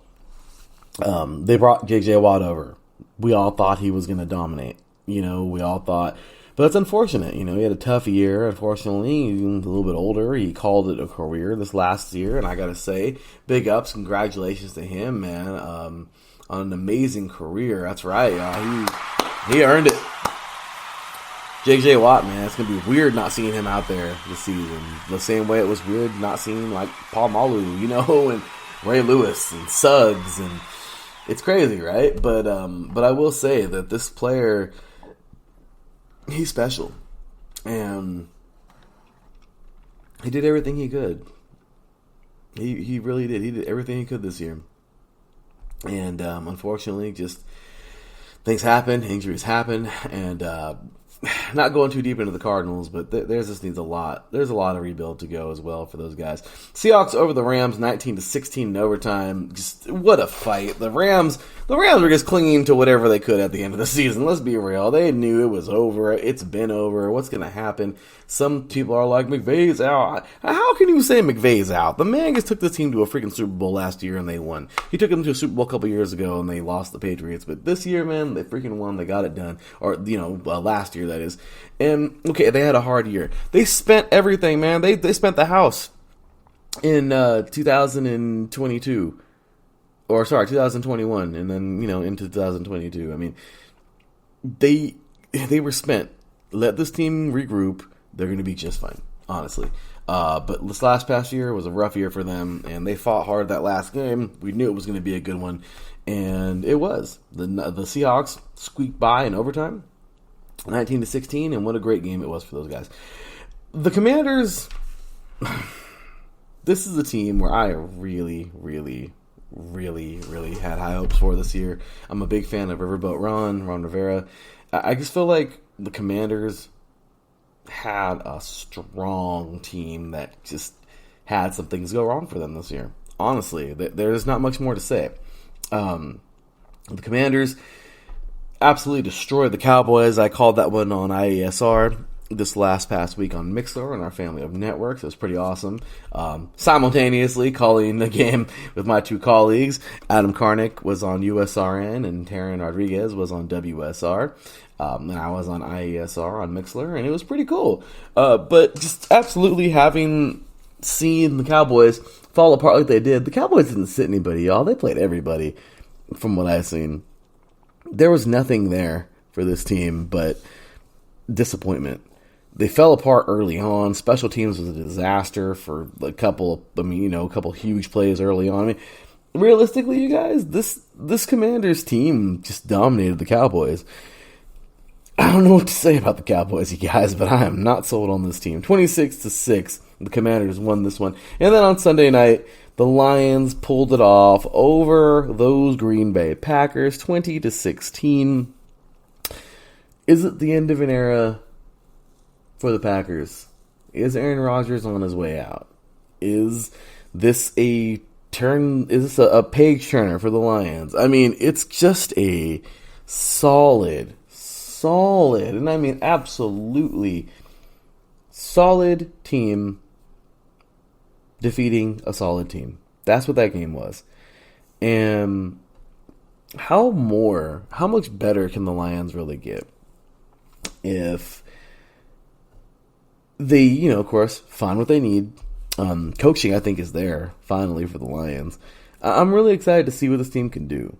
They brought J.J. Watt over. We all thought he was going to dominate. We all thought. But it's unfortunate. He had a tough year. Unfortunately, he's a little bit older. He called it a career this last year. And I got to say, big ups. Congratulations to him, man, on an amazing career. That's right. He earned it. J.J. Watt, man, it's going to be weird not seeing him out there this season. The same way it was weird not seeing, Paul Malu, and Ray Lewis and Suggs. And it's crazy, right? But I will say that this player, he's special. And he did everything he could. He really did. He did everything he could this year. And unfortunately, just things happen, injuries happen, and not going too deep into the Cardinals, but there's a lot of rebuild to go as well for those guys. Seahawks over the Rams, 19-16 in overtime. Just what a fight. The Rams were just clinging to whatever they could at the end of the season. Let's be real. They knew it was over. It's been over. What's going to happen? Some people are like, McVay's out. How can you say McVay's out? The man just took this team to a freaking Super Bowl last year and they won. He took them to a Super Bowl a couple years ago and they lost the Patriots. But this year, man, they freaking won. They got it done. Or, last year, that is. And, okay, they had a hard year. They spent everything, man. They spent the house in 2022. Or, sorry, 2021. And then, into 2022. I mean, they were spent. Let this team regroup. They're going to be just fine, honestly. But this past year was a rough year for them, and they fought hard that last game. We knew it was going to be a good one. And it was. The Seahawks squeaked by in overtime, 19-16, and what a great game it was for those guys. The Commanders, this is a team where I really, really, really, really had high hopes for this year. I'm a big fan of Riverboat Ron Rivera. I just feel like the Commanders had a strong team that just had some things go wrong for them this year. Honestly, there's not much more to say. The Commanders absolutely destroyed the Cowboys. I called that one on IESR this past week on Mixler and our family of networks. It was pretty awesome. Simultaneously calling the game with my two colleagues. Adam Karnick was on USRN and Taryn Rodriguez was on WSR. And I was on IESR on Mixler, and it was pretty cool. But just absolutely having seen the Cowboys fall apart like they did. The Cowboys didn't sit anybody, y'all. They played everybody from what I've seen. There was nothing there for this team but disappointment. They fell apart early on. Special teams was a disaster for a couple huge plays early on. I mean, realistically, you guys, this Commanders team just dominated the Cowboys. I don't know what to say about the Cowboys, you guys, but I am not sold on this team. 26-6, the Commanders won this one. And then on Sunday night, the Lions pulled it off over those Green Bay Packers, 20-16. Is it the end of an era for the Packers? Is Aaron Rodgers on his way out? Is this a page turner for the Lions? I mean, it's just a solid, and I mean absolutely solid team defeating a solid team. That's what that game was. And how much better can the Lions really get if they, of course, find what they need. Coaching, I think, is there finally for the Lions. I'm really excited to see what this team can do.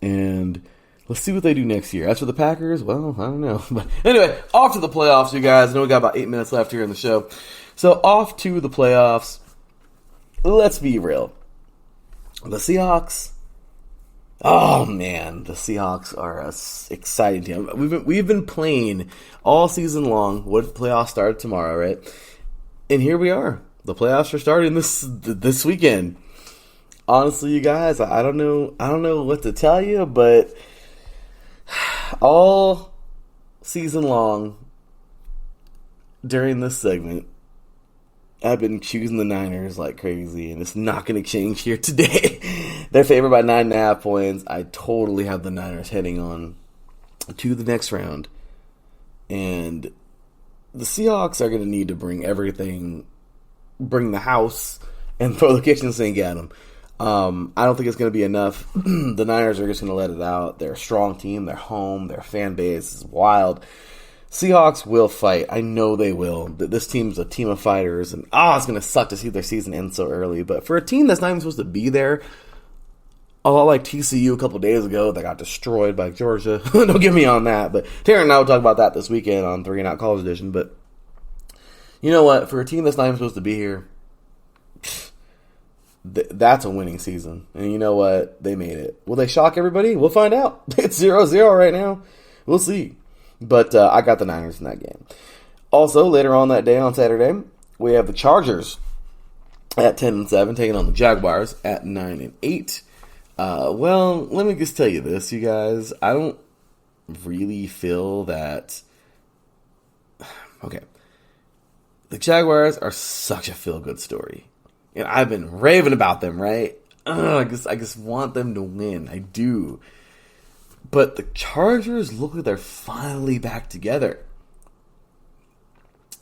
And let's see what they do next year. As for the Packers, well, I don't know. But anyway, off to the playoffs, you guys. I know we got about 8 minutes left here in the show. So off to the playoffs. Let's be real. The Seahawks. Oh man, the Seahawks are a exciting team. We've been playing all season long. What if the playoffs started tomorrow, right? And here we are. The playoffs are starting this weekend. Honestly, you guys, I don't know what to tell you, but all season long during this segment, I've been choosing the Niners like crazy, and it's not going to change here today. They're favored by 9.5 points. I totally have the Niners heading on to the next round. And the Seahawks are going to need to bring the house, and throw the kitchen sink at them. I don't think it's going to be enough. The Niners are just going to let it out. They're a strong team. They're home. Their fan base is wild. Seahawks will fight. I know they will. This team's a team of fighters, and it's going to suck to see their season end so early. But for a team that's not even supposed to be there, a lot like TCU a couple days ago, that got destroyed by Georgia. Don't get me on that. But Taryn and I will talk about that this weekend on 3 and Out College Edition. But you know what? For a team that's not even supposed to be here, that's a winning season. And you know what? They made it. Will they shock everybody? We'll find out. It's 0-0 right now. We'll see. But I got the Niners in that game. Also, later on that day on Saturday, we have the Chargers at 10-7 taking on the Jaguars at 9-8. Well, let me just tell you this, you guys. I don't really feel that. Okay, the Jaguars are such a feel-good story. And I've been raving about them, right? I just want them to win. I do. But the Chargers look like they're finally back together.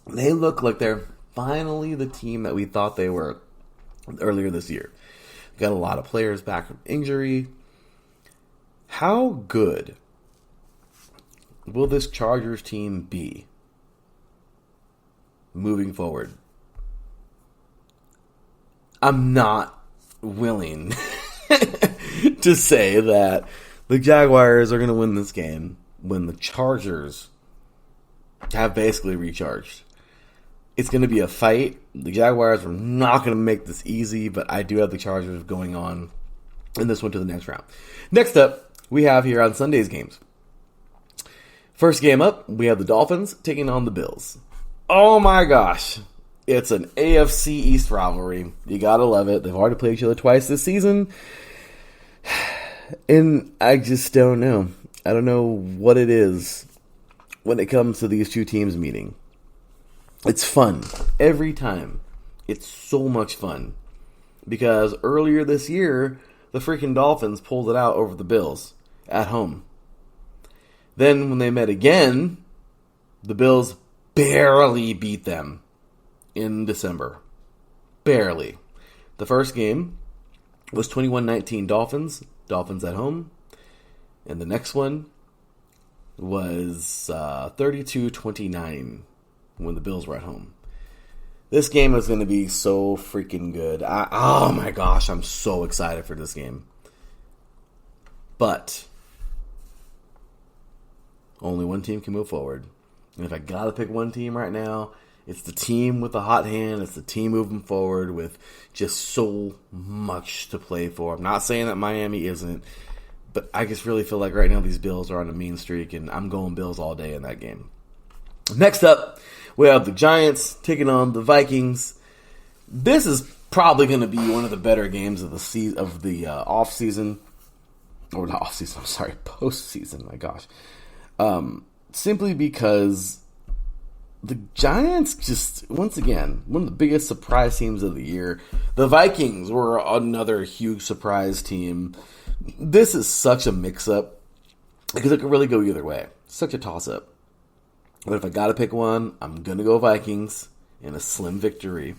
They look like they're finally the team that we thought they were earlier this year. Got a lot of players back from injury. How good will this Chargers team be moving forward? I'm not willing to say that the Jaguars are going to win this game when the Chargers have basically recharged. It's going to be a fight. The Jaguars are not going to make this easy, but I do have the Chargers going on and this went to the next round. Next up, we have here on Sunday's games. First game up, we have the Dolphins taking on the Bills. Oh my gosh. It's an AFC East rivalry. You gotta love it. They've already played each other twice this season. And I just don't know. I don't know what it is when it comes to these two teams meeting. It's fun. Every time. It's so much fun. Because earlier this year, the freaking Dolphins pulled it out over the Bills at home. Then when they met again, the Bills barely beat them in December. Barely. The first game was 21-19 Dolphins. Dolphins at home. And the next one was 32-29 when the Bills were at home. This game is going to be so freaking good. Oh my gosh, I'm so excited for this game. But only one team can move forward. And if I got to pick one team right now, it's the team with the hot hand. It's the team moving forward with just so much to play for. I'm not saying that Miami isn't, but I just really feel like right now these Bills are on a mean streak, and I'm going Bills all day in that game. Next up, we have the Giants taking on the Vikings. This is probably going to be one of the better games of the off-season. Or not off-season, I'm sorry, post-season, my gosh. Simply because the Giants just, once again, one of the biggest surprise teams of the year. The Vikings were another huge surprise team. This is such a mix-up because it could really go either way. Such a toss-up. But if I got to pick one, I'm going to go Vikings in a slim victory.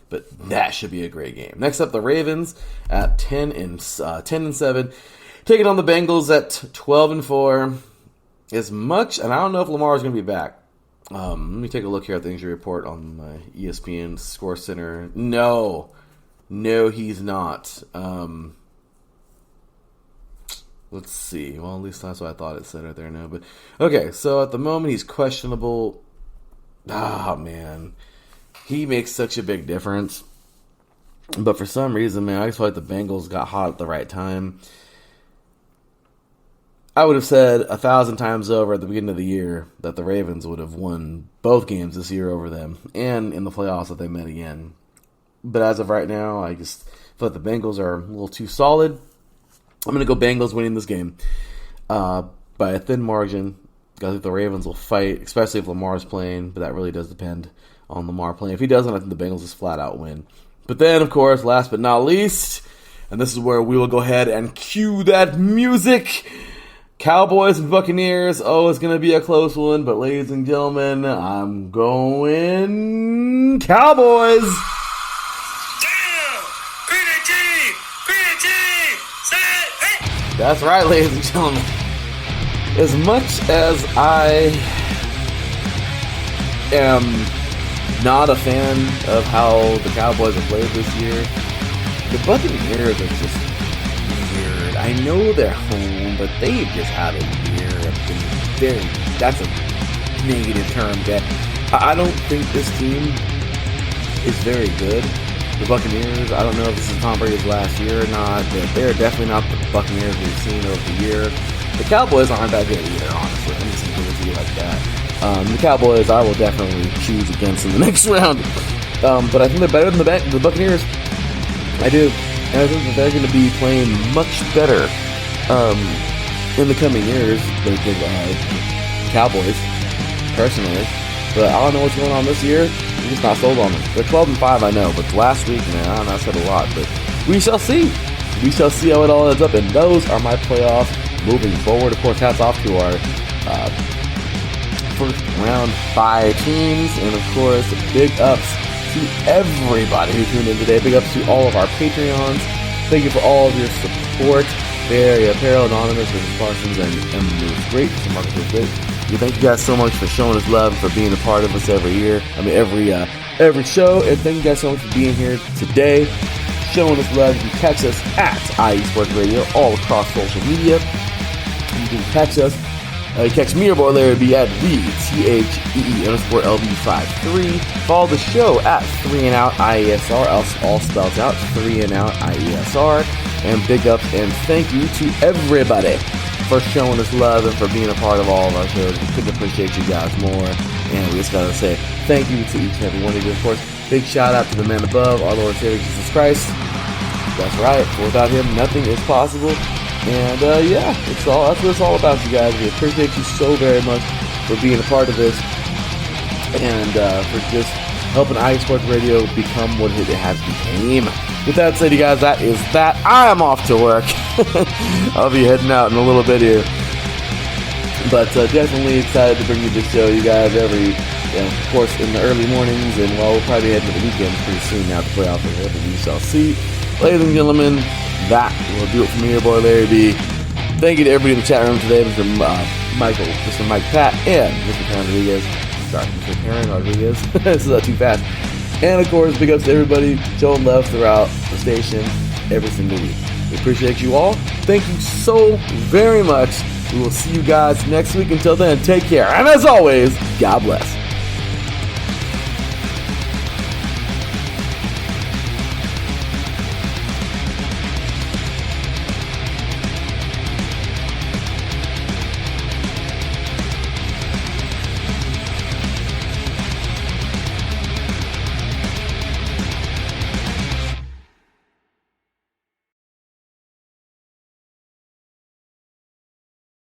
But that should be a great game. Next up, the Ravens at 10-7, taking on the Bengals at 12-4. As much, and I don't know if Lamar is going to be back. Let me take a look here at the injury report on my ESPN Score Center. No, he's not. Let's see. Well, at least that's what I thought it said right there. No, but okay. So at the moment, he's questionable. Oh man, he makes such a big difference. But for some reason, man, I just feel like the Bengals got hot at the right time. I would have said 1,000 times over at the beginning of the year that the Ravens would have won both games this year over them, and in the playoffs that they met again. But as of right now, I just feel like the Bengals are a little too solid. I'm going to go Bengals winning this game by a thin margin. I think the Ravens will fight, especially if Lamar's playing, but that really does depend on Lamar playing. If he doesn't, I think the Bengals just flat out win. But then, of course, last but not least, and this is where we will go ahead and cue that music, Cowboys and Buccaneers. Oh, it's going to be a close one, but ladies and gentlemen, I'm going Cowboys. That's right, ladies and gentlemen. As much as I am not a fan of how the Cowboys have played this year, the Buccaneers are just weird. I know they're home, but they've just had a year. That's a negative term, guy. I don't think this team is very good. The Buccaneers, I don't know if this is Tom Brady's last year or not, but they're definitely not the Buccaneers we've seen over the year. The Cowboys aren't that good either, honestly. I'm just going to give it to you like that. The Cowboys, I will definitely choose against in the next round. But I think they're better than the Buccaneers. I do. And I think that they're going to be playing much better in the coming years than the Cowboys, personally. But I don't know what's going on this year. I'm just not sold on them. They're 12-5, I know, but last week, man, I don't know, I said a lot, but we shall see. We shall see how it all ends up, and those are my playoffs moving forward. Of course, hats off to our first round 5 teams, and of course, big ups to everybody who tuned in today. Big ups to all of our Patreons. Thank you for all of your support. Barry Apparel, Anonymous, Mrs. Parsons, and Emily was great. So Marcus was great. We thank you guys so much for showing us love, for being a part of us every year. Every show. And thank you guys so much for being here today, showing us love. You can catch us at IE Sports Radio all across social media. You can catch us You catch me, your boy Larry B, at THEE_LB53. Follow the show at 3&Out IESR, all spelled out, 3&Out IESR. And big up and thank you to everybody for showing us love and for being a part of all of our shows. We couldn't appreciate you guys more. And we just gotta say thank you to each and every one of you. Of course, big shout out to the man above, our Lord and Savior Jesus Christ. That's right. For without him, nothing is possible. And that's what it's all about, you guys. We appreciate you so very much for being a part of this and for just helping IE Sports Radio become what it has became. With that said, you guys, that is that. I am off to work. I'll be heading out in a little bit here. But definitely excited to bring you this show, you guys, of course, in the early mornings. And, we'll probably head to the weekends pretty soon now to play off the hip, and we shall see. Ladies and gentlemen, that will do it for me, your boy Larry B. Thank you to everybody in the chat room today, Mr. Michael, Mr. Mike Pat, and Mr. Karen Rodriguez. Sorry, Mr. Karen Rodriguez. This is too fast. And, of course, big ups to everybody showing love throughout the station every single week. We appreciate you all. Thank you so very much. We will see you guys next week. Until then, take care. And as always, God bless.